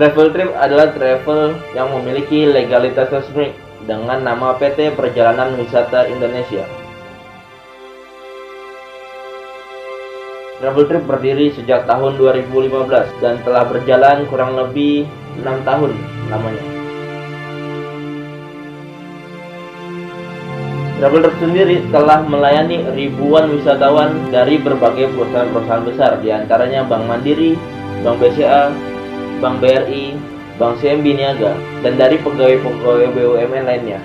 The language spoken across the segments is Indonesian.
Travel Trip adalah travel yang memiliki legalitas resmi dengan nama PT Perjalanan Wisata Indonesia. Travel Trip berdiri sejak tahun 2015 dan telah berjalan kurang lebih 6 tahun lamanya. Travel Trip sendiri telah melayani ribuan wisatawan dari berbagai perusahaan-perusahaan besar, diantaranya Bank Mandiri, Bank BCA, Bank BRI, Bank CMB Niaga, dan dari pegawai-pegawai BUMN lainnya.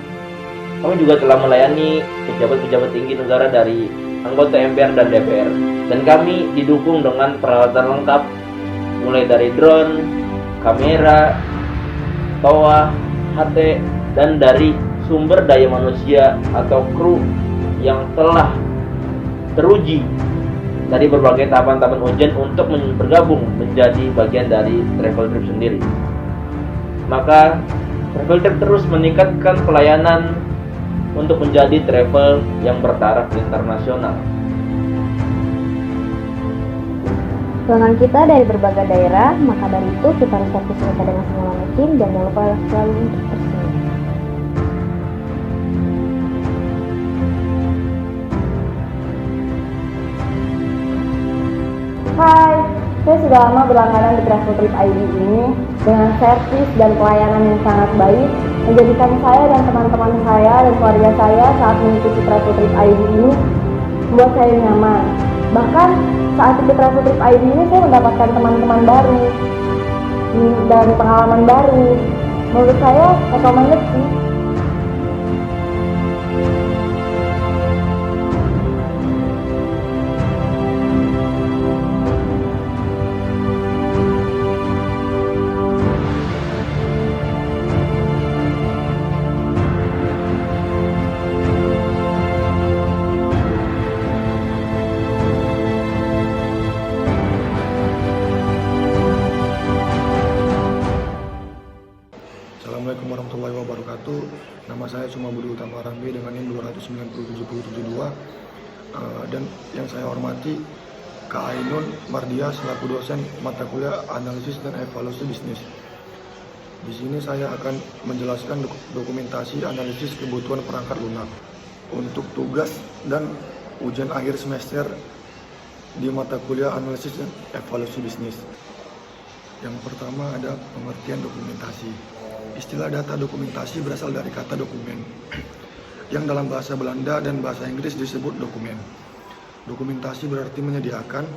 Kami juga telah melayani pejabat-pejabat tinggi negara dari anggota MPR dan DPR. Dan kami didukung dengan peralatan lengkap, mulai dari drone, kamera, toa, HT, dan dari sumber daya manusia atau kru yang telah teruji dari berbagai tahapan-tahapan ujian untuk bergabung menjadi bagian dari Travel Trip sendiri. Maka Travel Trip terus meningkatkan pelayanan untuk menjadi travel yang bertaraf internasional. Pelanggan kita dari berbagai daerah, maka dari itu kita harus servis mereka dengan senyaman mungkin dan jangan lupa selalu untuk tersenyum. Hai, saya sudah lama berlangganan di Travel Trip ID ini dengan servis dan pelayanan yang sangat baik, menjadikan saya dan teman-teman saya dan keluarga saya saat mengikuti Travel Trip ID ini membuat saya nyaman. Bahkan saat ikut Travel Trip ID ini saya mendapatkan teman-teman baru dan pengalaman baru. Menurut saya recommended sih. Assalamualaikum warahmatullahi wabarakatuh. Nama saya Suma Budi Utama Rambi dengan NIM 2977772. Dan yang saya hormati Kak Ainun Mardia selaku dosen mata kuliah analisis dan evaluasi bisnis. Di sini saya akan menjelaskan dokumentasi analisis kebutuhan perangkat lunak untuk tugas dan ujian akhir semester di mata kuliah analisis dan evaluasi bisnis. Yang pertama ada pengertian dokumentasi. Istilah data dokumentasi berasal dari kata dokumen, yang dalam bahasa Belanda dan bahasa Inggris disebut dokumen. Dokumentasi berarti menyediakan,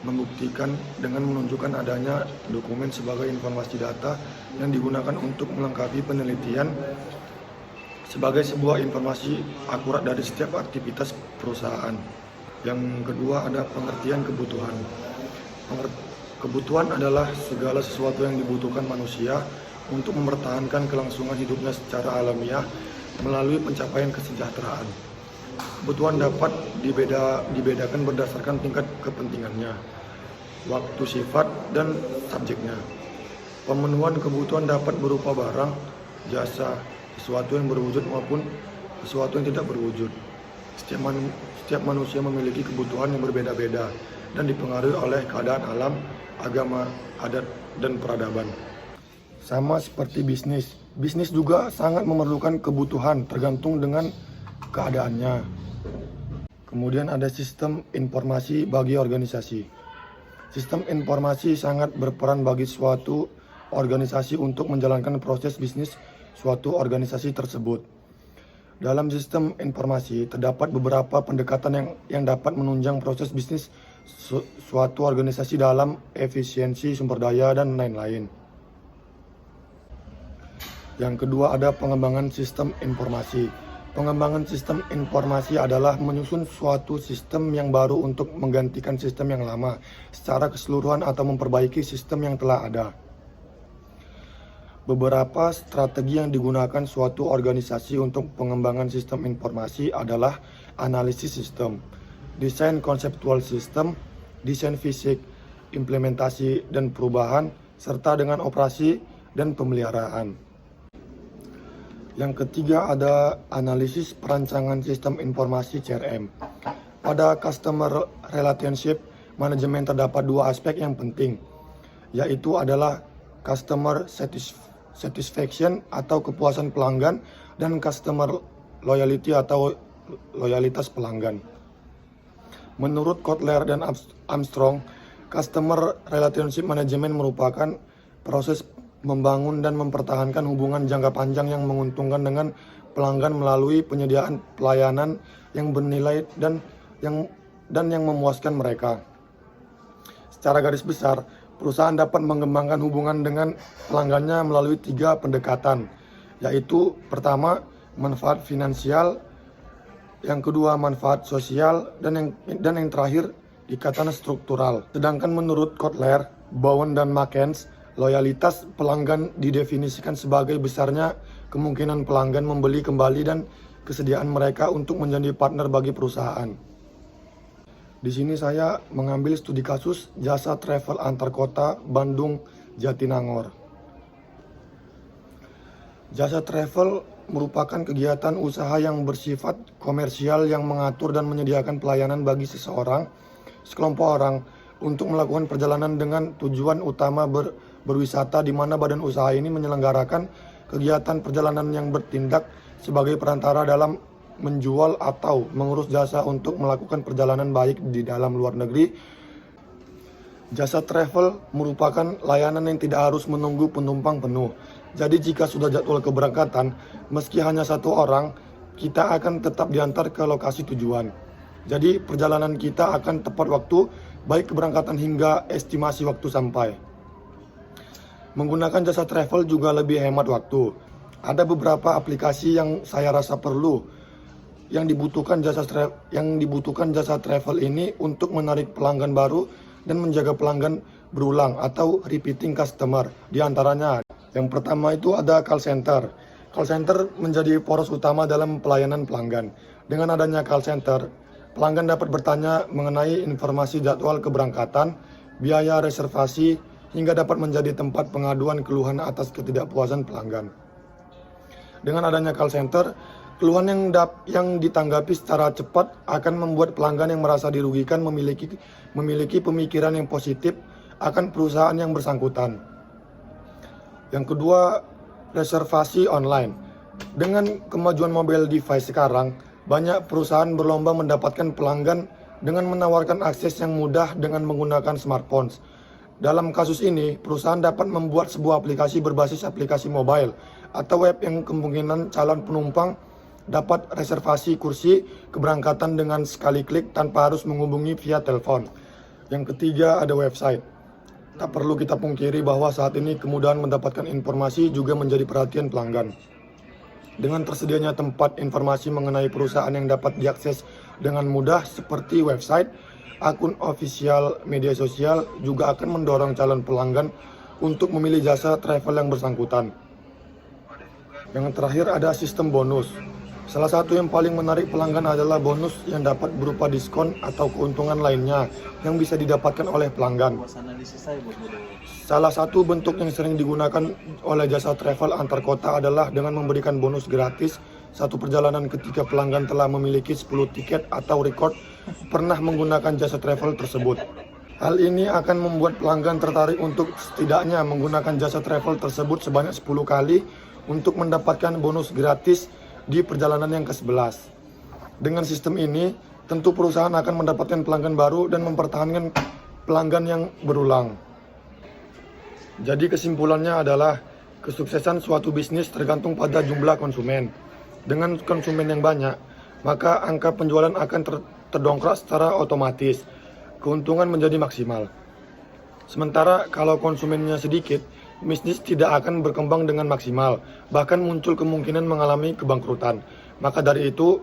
membuktikan dengan menunjukkan adanya dokumen sebagai informasi data yang digunakan untuk melengkapi penelitian sebagai sebuah informasi akurat dari setiap aktivitas perusahaan. Yang kedua ada pengertian kebutuhan. Kebutuhan adalah segala sesuatu yang dibutuhkan manusia untuk mempertahankan kelangsungan hidupnya secara alamiah melalui pencapaian kesejahteraan. Kebutuhan dapat dibedakan berdasarkan tingkat kepentingannya, waktu, sifat, dan subjeknya. Pemenuhan kebutuhan dapat berupa barang, jasa, sesuatu yang berwujud maupun sesuatu yang tidak berwujud. Setiap manusia memiliki kebutuhan yang berbeda-beda dan dipengaruhi oleh keadaan alam, agama, adat, dan peradaban. Sama seperti bisnis juga sangat memerlukan kebutuhan tergantung dengan keadaannya. Kemudian ada sistem informasi bagi organisasi. Sistem informasi sangat berperan bagi suatu organisasi untuk menjalankan proses bisnis suatu organisasi tersebut. Dalam sistem informasi terdapat beberapa pendekatan yang dapat menunjang proses bisnis suatu organisasi dalam efisiensi sumber daya dan lain-lain. Yang kedua ada pengembangan sistem informasi. Pengembangan sistem informasi adalah menyusun suatu sistem yang baru untuk menggantikan sistem yang lama secara keseluruhan atau memperbaiki sistem yang telah ada. Beberapa strategi yang digunakan suatu organisasi untuk pengembangan sistem informasi adalah analisis sistem, desain konseptual sistem, desain fisik, implementasi dan perubahan, serta dengan operasi dan pemeliharaan. Yang ketiga ada analisis perancangan sistem informasi CRM. Pada Customer Relationship Management terdapat dua aspek yang penting, yaitu adalah customer satisfaction atau kepuasan pelanggan, dan customer loyalty atau loyalitas pelanggan. Menurut Kotler dan Armstrong, customer relationship management merupakan proses membangun dan mempertahankan hubungan jangka panjang yang menguntungkan dengan pelanggan melalui penyediaan pelayanan yang bernilai dan yang memuaskan mereka. Secara garis besar, perusahaan dapat mengembangkan hubungan dengan pelanggannya melalui 3 pendekatan, yaitu pertama, manfaat finansial, yang kedua manfaat sosial, dan yang terakhir ikatan struktural. Sedangkan menurut Kotler, Bowen dan Makens, loyalitas pelanggan didefinisikan sebagai besarnya kemungkinan pelanggan membeli kembali dan kesediaan mereka untuk menjadi partner bagi perusahaan. Di sini saya mengambil studi kasus jasa travel antar kota Bandung Jatinangor. Jasa travel merupakan kegiatan usaha yang bersifat komersial yang mengatur dan menyediakan pelayanan bagi sekelompok orang untuk melakukan perjalanan dengan tujuan utama berwisata, di mana badan usaha ini menyelenggarakan kegiatan perjalanan yang bertindak sebagai perantara dalam menjual atau mengurus jasa untuk melakukan perjalanan baik di dalam luar negeri. Jasa travel merupakan layanan yang tidak harus menunggu penumpang penuh. Jadi jika sudah jadwal keberangkatan, meski hanya 1 orang, kita akan tetap diantar ke lokasi tujuan. Jadi perjalanan kita akan tepat waktu, baik keberangkatan hingga estimasi waktu sampai. Menggunakan jasa travel juga lebih hemat waktu. Ada beberapa aplikasi yang saya rasa perlu yang dibutuhkan jasa travel ini untuk menarik pelanggan baru dan menjaga pelanggan berulang atau repeating customer. Di antaranya, yang pertama itu ada call center. Call center menjadi poros utama dalam pelayanan pelanggan. Dengan adanya call center, pelanggan dapat bertanya mengenai informasi jadwal keberangkatan, biaya reservasi, hingga dapat menjadi tempat pengaduan keluhan atas ketidakpuasan pelanggan. Dengan adanya call center, keluhan yang ditanggapi secara cepat akan membuat pelanggan yang merasa dirugikan memiliki pemikiran yang positif akan perusahaan yang bersangkutan. Yang kedua, reservasi online. Dengan kemajuan mobile device sekarang, banyak perusahaan berlomba mendapatkan pelanggan dengan menawarkan akses yang mudah dengan menggunakan smartphone. Dalam kasus ini, perusahaan dapat membuat sebuah aplikasi berbasis aplikasi mobile atau web yang kemungkinan calon penumpang dapat reservasi kursi keberangkatan dengan sekali klik tanpa harus menghubungi via telepon. Yang ketiga, ada website. Tak perlu kita pungkiri bahwa saat ini kemudahan mendapatkan informasi juga menjadi perhatian pelanggan. Dengan tersedianya tempat informasi mengenai perusahaan yang dapat diakses dengan mudah seperti website, akun ofisial media sosial juga akan mendorong calon pelanggan untuk memilih jasa travel yang bersangkutan. Yang terakhir ada sistem bonus. Salah satu yang paling menarik pelanggan adalah bonus yang dapat berupa diskon atau keuntungan lainnya yang bisa didapatkan oleh pelanggan. Salah satu bentuk yang sering digunakan oleh jasa travel antar kota adalah dengan memberikan bonus gratis satu perjalanan ketika pelanggan telah memiliki 10 tiket atau record pernah menggunakan jasa travel tersebut. Hal ini akan membuat pelanggan tertarik untuk setidaknya menggunakan jasa travel tersebut sebanyak 10 kali untuk mendapatkan bonus gratis di perjalanan yang ke-11. Dengan sistem ini, tentu perusahaan akan mendapatkan pelanggan baru dan mempertahankan pelanggan yang berulang. Jadi kesimpulannya adalah kesuksesan suatu bisnis tergantung pada jumlah konsumen. Dengan konsumen yang banyak, maka angka penjualan akan terdongkrak secara otomatis. Keuntungan menjadi maksimal. Sementara kalau konsumennya sedikit, bisnis tidak akan berkembang dengan maksimal, bahkan muncul kemungkinan mengalami kebangkrutan. Maka dari itu,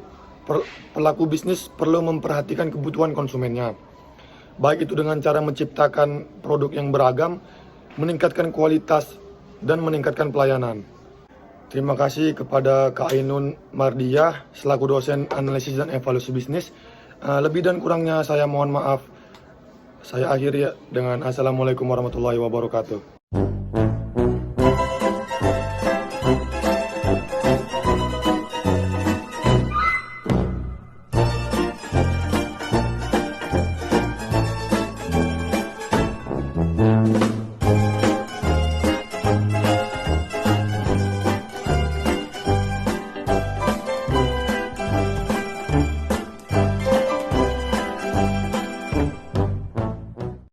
pelaku bisnis perlu memperhatikan kebutuhan konsumennya. Baik itu dengan cara menciptakan produk yang beragam, meningkatkan kualitas, dan meningkatkan pelayanan. Terima kasih kepada Kak Ainun Mardiah selaku dosen analisis dan evaluasi bisnis. Lebih dan kurangnya saya mohon maaf. Saya akhiri dengan Assalamualaikum warahmatullahi wabarakatuh.